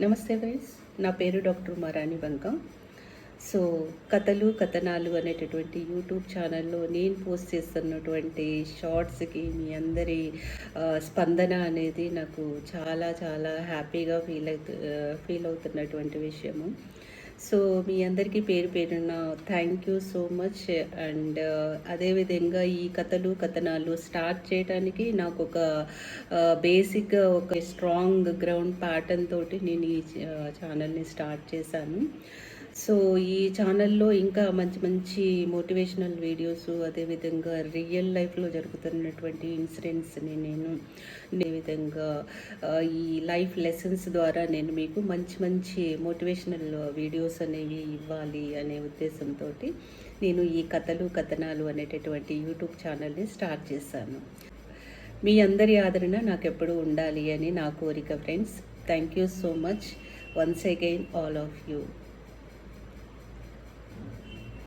నమస్తే ఫ్రెండ్స్, నా పేరు డాక్టర్ మారాణి బంక. సో కథలు కథనాలు అనేటటువంటి యూట్యూబ్ ఛానల్లో నేను పోస్ట్ చేస్తున్నటువంటి షార్ట్స్కి మీ అందరి స్పందన అనేది నాకు చాలా చాలా హ్యాపీగా ఫీల్ అవుతున్నటువంటి విషయము. సో మీ అందరికీ పేరు పేరున thank you so much. And అదేవిధంగా ఈ కథలు కథనాలు స్టార్ట్ చేయడానికి నాకు ఒక బేసిక్గా ఒక స్ట్రాంగ్ గ్రౌండ్ ప్యాటర్న్ తోటి నేను ఈ ఛానల్ని స్టార్ట్ చేశాను. సో ఈ ఛానల్లో ఇంకా మంచి మంచి మోటివేషనల్ వీడియోస్, అదేవిధంగా రియల్ లైఫ్లో జరుగుతున్నటువంటి ఇన్సిడెంట్స్ని నేను విధంగా ఈ లైఫ్ లెసన్స్ ద్వారా నేను మీకు మంచి మంచి మోటివేషనల్ వీడియోస్ అనేవి ఇవ్వాలి అనే ఉద్దేశంతో నేను ఈ కథలు కథనాలు అనేటటువంటి యూట్యూబ్ ఛానల్ని స్టార్ట్ చేశాను. మీ అందరి ఆదరణ నాకు ఎప్పుడూ ఉండాలి అని నా కోరిక friends. Thank you so much once again all of you.